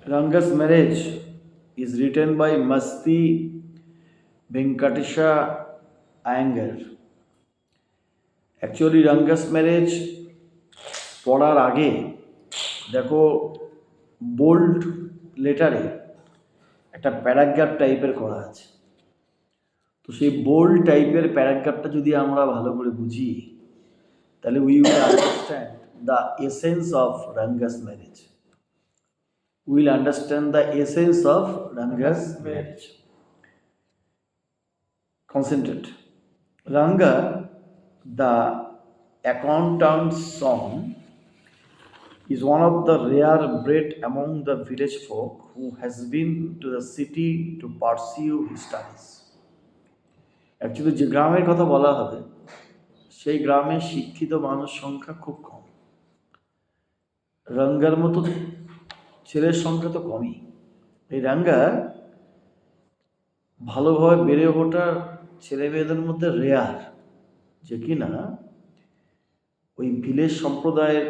Ranga's marriage is written by Masti Venkatesha Iyengar. Actually Ranga's marriage পড়ার আগে দেখো bold লেটারে একটা প্যারাগ্রাফ টাইপের করা আছে। তো সেই বোল্ড টাইপের প্যারাগ্রাফটা যদি আমরা ভালো করে বুঝি তাহলে we will understand the essence of Ranga's marriage. Will understand the essence of Ranga's marriage. Concentrate. Ranga, the accountant's son, is one of the rare bred among the village folk who has been to the city to pursue his studies. Actually, যে গ্রামের কথা বলা হবে সেই গ্রামে শিক্ষিত মানুষ সংখ্যা খুব কম। রাঙ্গার মতো ছেলের সংখ্যা তো কমই। এই রাঙ্গা ভালোভাবে বেড়ে ওঠা ছেলে মেয়েদের মধ্যে রেয়ার, যে কিনা ওই ভিলেজ সম্প্রদায়ের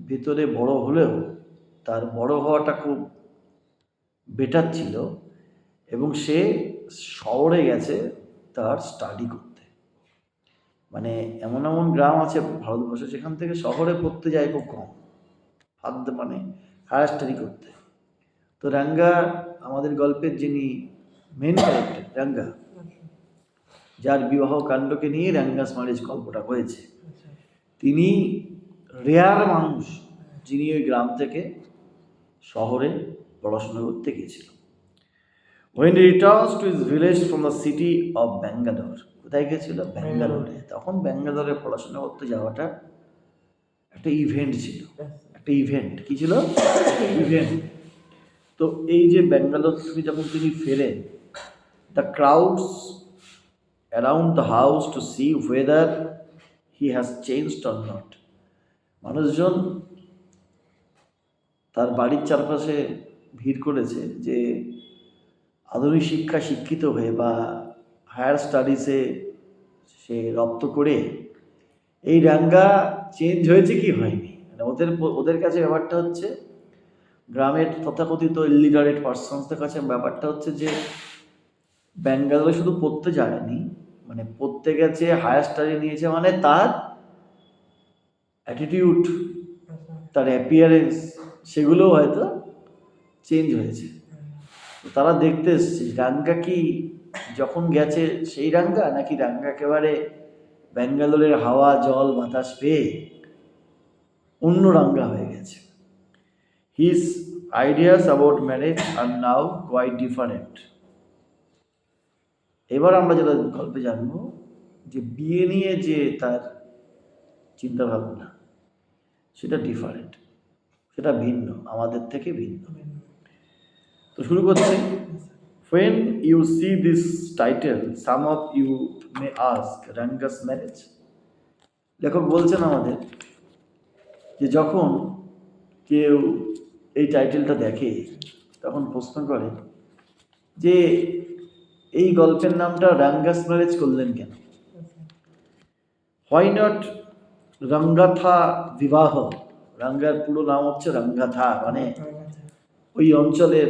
ভেতরে বড় হলেও তার বড় হওয়াটা খুব বেটার ছিল এবং সে শহরে গেছে তার স্টাডি করতে। মানে এমন এমন গ্রাম আছে ভারতবর্ষে যেখান থেকে শহরে পড়তে যায় খুব কম, মানে হায়ার স্টাডি করতে। তো রাঙ্গা আমাদের গল্পের যিনি মেন ক্যারেক্টার রাঙ্গা, যার বিবাহ কাণ্ডকে নিয়ে রাঙ্গাস ম্যারেজ গল্পটা হয়েছে, তিনি রেয়ার মানুষ যিনি ওই গ্রাম থেকে শহরে পড়াশোনা করতে গিয়েছিল। When he returns to his village from the city of Bangalore, কোথায় গিয়েছিল? ব্যাঙ্গালোরে। তখন ব্যাঙ্গালোরে পড়াশোনা করতে যাওয়াটা একটা ইভেন্ট ছিল, একটা ইভেন্ট। কি ছিল? ইভেন্ট। তো এই যে ব্যাঙ্গালোর থেকে যখন তিনি ফেরেন, the crowds around the house to see whether he has changed or not. মানুষজন তার বাড়ির চারপাশে ভিড় করেছে যে আধুনিক শিক্ষা শিক্ষিত হয়ে বা হায়ার স্টাডিজে সে রপ্ত করে এই রাঙ্গা চেঞ্জ হয়েছে কি হয়নি। মানে ওদের কাছে ব্যাপারটা হচ্ছে, গ্রামের তথাকথিত ইলিটারেট পার্সনসদের কাছে ব্যাপারটা হচ্ছে যে ব্যাঙ্গালোরে শুধু পড়তে যায়নি, মানে পড়তে গেছে, হায়ার স্টাডি নিয়েছে, মানে তার অ্যাটিটিউড, তার অ্যাপিয়ারেন্স, সেগুলোও হয়তো চেঞ্জ হয়েছে। তো তারা দেখতে এসছে রাঙ্গা কি যখন গেছে সেই রাঙ্গা, নাকি রাঙ্গা একেবারে ব্যাঙ্গালোরের হাওয়া জল বাতাস পেয়ে অন্য রাঙ্গা হয়ে গেছে। His ideas about marriage are now quite different. এবার আমরা যেটা গল্পে জানবো যে বিয়ে নিয়ে যে তার চিন্তাভাবনা সেটা ডিফারেন্ট, সেটা ভিন্ন, আমাদের থেকে ভিন্ন। তো শুরু করছি। When you see this title, some of you may ask, Ranga's marriage? লেখক বলছেন আমাদের যে যখন কেউ এই টাইটেলটা দেখে তখন প্রশ্ন করে যে এই গল্পের নামটা রাঙ্গাস ম্যারেজ করলেন কেন? হোয়াই নট রঙ্গাথা বিবাহ? রাঙ্গার পুরো নাম হচ্ছে রঙ্গাথা, মানে ওই অঞ্চলের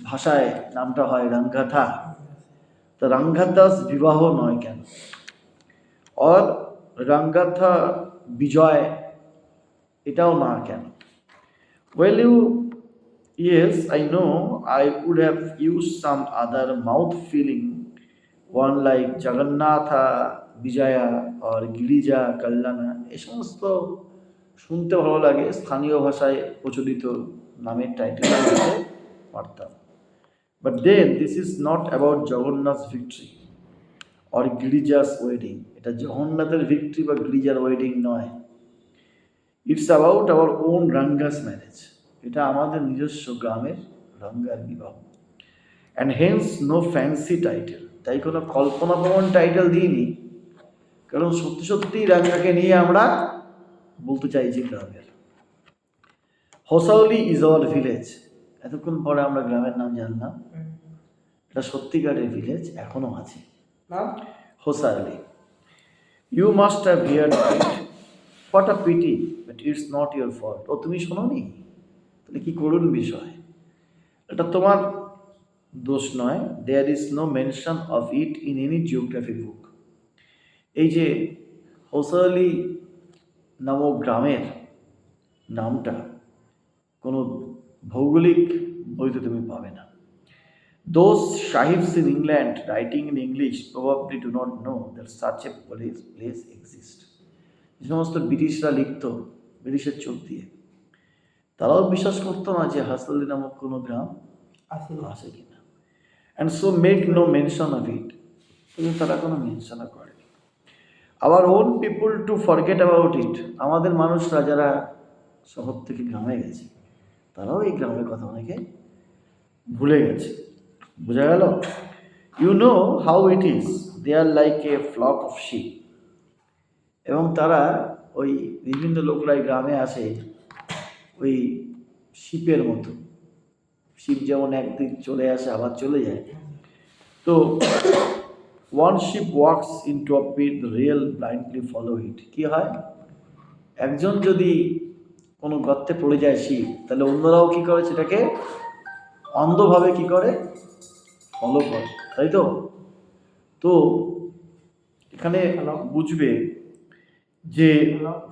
ভাষায় নামটা হয় রঙ্গাথা। তো রঙ্গাথাস বিবাহ নয় কেন? আর রঙ্গাথা বিজয় এটাও না কেন? Well yes, I know I would have used some other mouth-filling one like Jagannatha, Vijaya or Girija, Kalyana. এই সমস্ত শুনতে ভালো লাগে, স্থানীয় ভাষায় প্রচলিত নামের টাইটেল বলতে পারতাম। But then this is not about Jagannath's victory or Girija's wedding. এটা জগন্নাথের ভিক্টরি বা গিরিজার ওয়েডিং নয়। It's about our own Ranga's marriage. এটা আমাদের নিজস্ব গ্রামের রাঙ্গার বিবাহ। And hence no fancy title. তাই কোনো কল্পনাপ্রবণ টাইটেল দিইনি, কারণ সত্যি সত্যি রাঙ্গাকে নিয়ে আমরা বলতে চাইছি গ্রামের। হোসাউলি ইজ আওয়ার ভিলেজ। এতক্ষণ পরে আমরা গ্রামের নাম জানলাম, এটা সত্যিকারের ভিলেজ, এখনো আছে Hosahalli. You must have heard right, what a pity, but it's not your fault. ও তুমি শোনোনি? তাহলে কি করুন বিষয়। এটা তোমার দোষ নয়। There is no mention of it in any geography book. এই যে হোসালি নামক গ্রামের নামটা কোনো ভৌগোলিক বইতে তুমি পাবে না। Those sahibs in England writing in English probably do not know that such a place exists. যে সমস্ত ব্রিটিশরা লিখত ব্রিটিশের চোখ দিয়ে, তারাও বিশ্বাস করতো না যে হাসলি নামক কোনো গ্রাম আছে কিনা। And so make no mention of it, কিন্তু তারা কোনো মেনশনও করেনি। Our own people to forget about it, আমাদের মানুষরা যারা শহর থেকে গ্রামে গেছে তারাও এই গ্রামের কথা অনেকে ভুলে গেছে। বোঝা গেল? You know how it is, they are like a flock of sheep. এবং তারা ওই বিভিন্ন লোকরা গ্রামে আসে ওই শিপের মতো। শিপ যেমন একদিক চলে আসে আবার চলে যায়, তো one sheep walks into a pit, the real blindly follow it. কি হয়, একজন যদি কোনো গর্তে পড়ে যায় শিপ, তাহলে অন্যরাও কি করে সেটাকে অন্ধভাবে কি করে ফলো করে, তাই তো? তো এখানে বুঝবে যে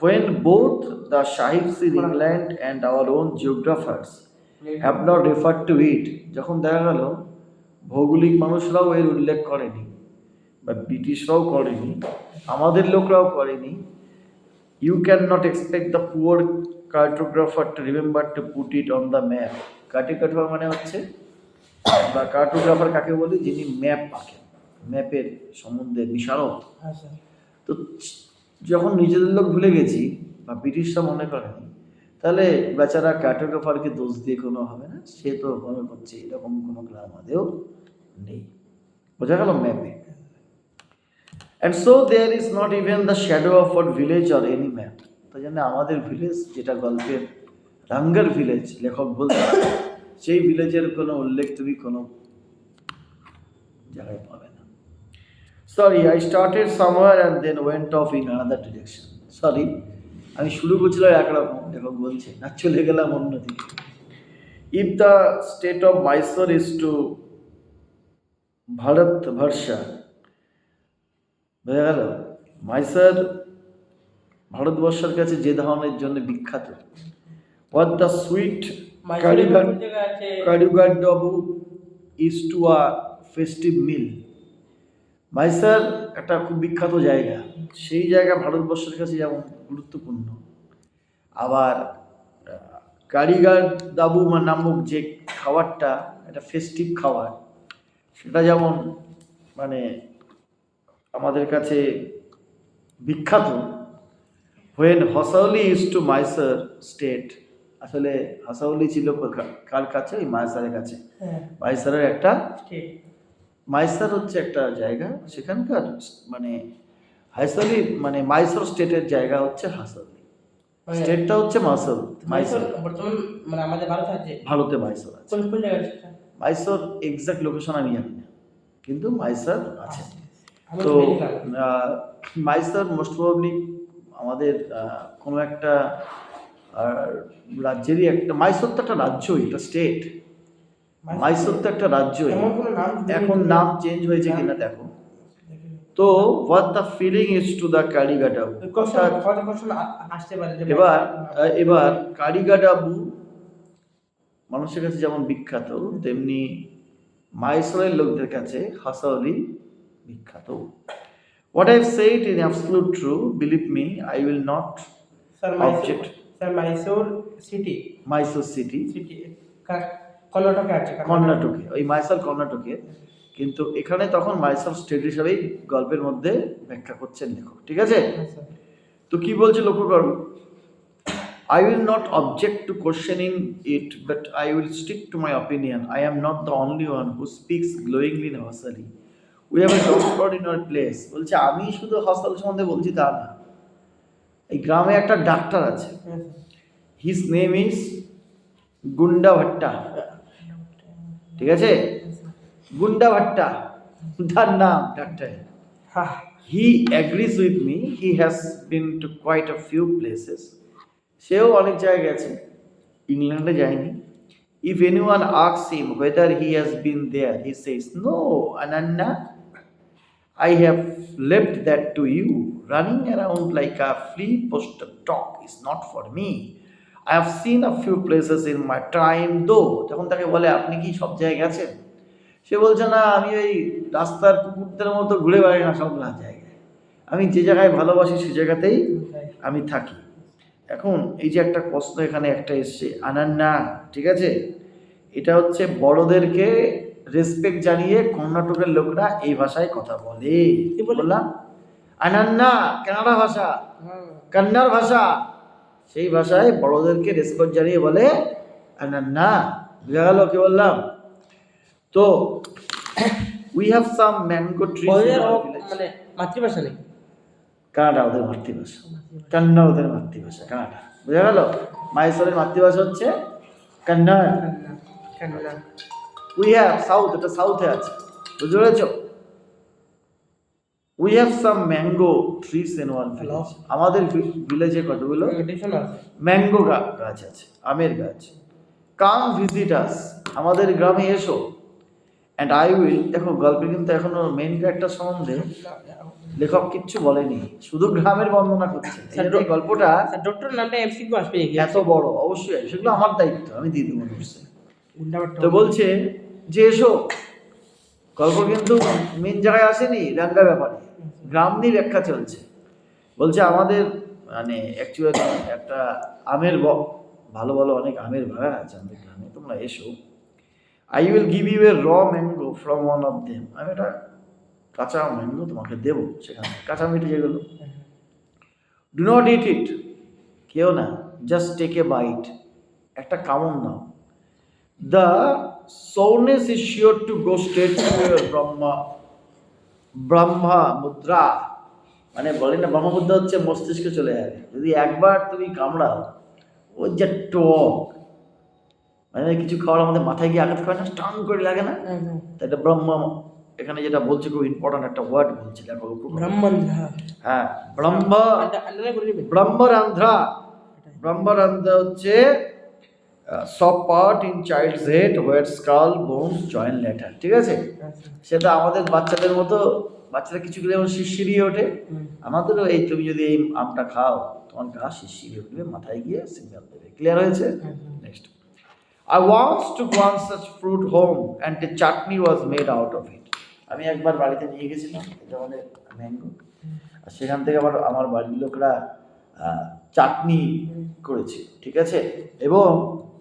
when both the Sahibs in England and our own geographers have not referred to it, যখন দেখা গেল ভৌগোলিক মানুষরাও এর উল্লেখ করেনি বা ব্রিটিশরাও করেনি, আমাদের লোকরাও করেনি, you cannot expect the poor cartographer to remember to put it on the map. Cartographer মানে হচ্ছে, বা কার্টোগ্রাফার কাকে বলি, যিনি ম্যাপ আঁকেন, ম্যাপের সম্বন্ধে বিশারদ। তো যখন নিজেদের লোক ভুলে গেছি বা ব্রিটিশরা মনে করেনি, তাহলে বেচারা কার্টোগ্রাফারকে দোষ দিয়ে কোনো হবে না, সে তো মনে করছে এরকম কোনো গ্রাম আদেও নেই। বোঝা গেল ম্যাপে। And so there is not even the shadow of a village or any map. তাই জন্য আমাদের ভিলেজ, যেটা গল্পের রাঙ্গার ভিলেজ লেখক বলতে, সেই ভিলেজের কোনো উল্লেখ তুমি কোনো জায়গায় পাবে না। Sorry, I started somewhere and then went off in another direction. Sorry, আমি শুরু করছিলাম একরকম, লেখক বলছে, আর চলে গেলাম অন্যদিকে। If the state of Mysore is to Bharatavarsha, বোঝা গেল? মাইসোর ভারতবর্ষের কাছে যে ধরনের জন্য বিখ্যাত, what the sweet কারিগর is to a festive meal. Mysore একটা খুব বিখ্যাত জায়গা, সেই জায়গা ভারতবর্ষের কাছে যেমন গুরুত্বপূর্ণ, আবার কারিগর দাবু নামক যে খাবারটা, একটা ফেস্টিভ খাবার, সেটা যেমন মানে আমাদের কাছে বিখ্যাত। when Hossauli is to Mysore state, আসলে হাসাউলি ছিল কার কাছে? ওই মাইসোরের কাছে। মাইসোরের একটা মাইসোর হচ্ছে একটা জায়গা, সেখানকার মানে হাসাউলি মানে মাইসোর স্টেটের জায়গা হচ্ছে হাসাউলি, স্টেটটা হচ্ছে মাইসোর। মাইসোর বর্তমান মানে আমাদের ভারতে আছে, ভারতে মাইসোর আছে। কোন কোন জায়গায় আছে মাইসোর? এক্সাক্ট লোকেশন আমি জানি না, কিন্তু মাইসোর আছে। তো মাইসোর মোস্ট প্রবাবলি আমাদের কোনো একটা রাজ্যেরই একটা, মাইসোর তো একটা রাজ্যই, একটা স্টেট, মাইসোর তো একটা রাজ্যই, এখন নাম চেঞ্জ হয়েছে কিনা দেখো। তো what the feeling is to the karigadabu. এবার কারিগাডাবু মানুষের কাছে যেমন বিখ্যাত, তেমনি মাইসোরের লোকদের কাছে হাসাউলি বিখ্যাত। What I've said is absolute true. Believe me, I will not object. Sir, Mysore city. Mysore city. কর্ণাটকে আছে। কর্ণাটকে, ওই মাইসোর কর্ণাটকে, কিন্তু এখানে তখন মাইসোর স্টেট হিসাবেই গল্পের মধ্যে ব্যাখ্যা করছেন লেখক, ঠিক আছে? তো কি বলছে লক্ষ্য করো। I will not object to questioning it, but I will stick to my opinion. I am not the only one who speaks glowingly in Hossauli. We have a doctor in our place. বলছে আমি শুধু হাসপাতাল সম্বন্ধে বলছি তা না, এই গ্রামে একটা ডাক্তার আছে, হিজ নেম ইজ গুন্ডা ভাট্টা, ঠিক আছে? গুন্ডা ভাট্টা তার নাম ডাক্তার। He agrees with me, he has been to quite a few places. সেও অনেক জায়গায় গেছে, ইংল্যান্ডে যায়নি, If anyone asks him whether he has been there, he says, "No, Ananya, I have left that to you. Running around like a flea posted dog is not for me. I have seen a few places in my time though." তখন তাকে বলে, আপনি কি সব জায়গায় গেছেন? সে বলছে, না, আমি ওই রাস্তার কুকুরদের মতো ঘুরে বেড়াই না সব জায়গায়। আমি যে জায়গায় ভালোবাসি সে জায়গাতেই আমি থাকি। এখন এই যে একটা প্রশ্ন এখানে একটা এসছে, আনান্না, ঠিক আছে, এটা হচ্ছে বড়দেরকে রেসপেক্ট জানিয়ে কর্ণাটকের লোকরা এই ভাষায় কথা বলে। কি বলে? বললাম আনান্না, কানাডা ভাষা, কন্নড় ভাষা, সেই ভাষায় বড়দেরকে রেসপেক্ট জানিয়ে বলে আনান্না। বুঝা গেল কি বললাম? তো we have some mango trees ওদের মানে মাতৃভাষা নেই। কানাডা ওদের মাতৃভাষা, কন্নড় ওদের মাতৃভাষা, কানাডা। বুঝা গেল? মাইসোরের মাতৃভাষা হচ্ছে কন্নড়। কান্না। উই হ্যাভ সাউথ, এটা সাউথে আছে, বুঝতে পেরেছ? We have some mango trees in one village. আমাদের ভিলেজে কতগুলো এডিশন আছে। ম্যাঙ্গো গাছ আছে, আমের গাছ। কাম ভিজিট আস, আমাদের গ্রামে এসো। অ্যান্ড আই উইল, দেখো গল্পে কিন্তু এখনো মেইন ক্যারেক্টার সম্বন্ধে লেখক কিচ্ছু বলেনি, শুধু গ্রামের বর্ণনা করছে। এই গল্পটা ডক্টর নামটা এমসিকিউ আসবে এত বড়, অবশ্যই সেগুলো আমার দায়িত্ব, আমি দিয়ে দেবো নোটসে। উল্টাপাল্টা তো বলছে যে এসো, গল্প কিন্তু মেন জায়গায় আসেনি, রাঙ্গা ব্যাপারে গ্রাম নিয়ে ব্যাখ্যা চলছে। বলছে আমাদের মানে অ্যাকচুয়ালি একটা আমের ভালো ভালো অনেক আমের বাগান আছে আমাদের গ্রামে, তোমরা এসো। I will give U A র mango from one of them, আমি একটা কাঁচা ম্যাঙ্গো তোমাকে দেবো সেখানে, কাঁচা মিঠে যেগুলো। ডু নট ইট ইট, কেউ না, জাস্ট টেক এ বাইট, একটা কামড় নাও। The sourness is sure to go straight to your brahmarandhra, মানে বলে না ব্রহ্ম মুদ্রা হচ্ছে মস্তিষ্কে চলে যাবে যদি একবার তুমি কামড়াও। ওর যে টক, মানে কিছু খাওয়ার আমাদের মাথায় গিয়ে আঘাত করে না, স্টান করে লাগে না, তাই এটা ব্রহ্ম, এখানে যেটা বলছে খুব ইম্পর্টেন্ট একটা ওয়ার্ড বলছে, দেখো ব্রাহ্মণরা। হ্যাঁ, ব্রহ্মরন্ধ্রা। ব্রহ্মরন্ধ্রা হচ্ছে সব part in child's head where skull bones join later, ঠিক আছে? সেটা আমাদের বাচ্চাদের মতো, বাচ্চারা কিছু যেমন শিরশিরিয়ে ওঠে, আমাদেরও এই তুমি যদি এই আমটা খাও তোমার গা শিরশিরিয়ে উঠবে, মাথায় গিয়ে সিগন্যাল দেবে। ক্লিয়ার হয়েছে? Next, I once took one such fruit home and a chutney was made out of it. আমি একবার বাড়িতে নিয়ে গেছিলাম, এটা আমাদের ম্যাঙ্গো, আর সেখান থেকে আবার আমার বাড়ির লোকরা চাটনি করেছে, ঠিক আছে? এবং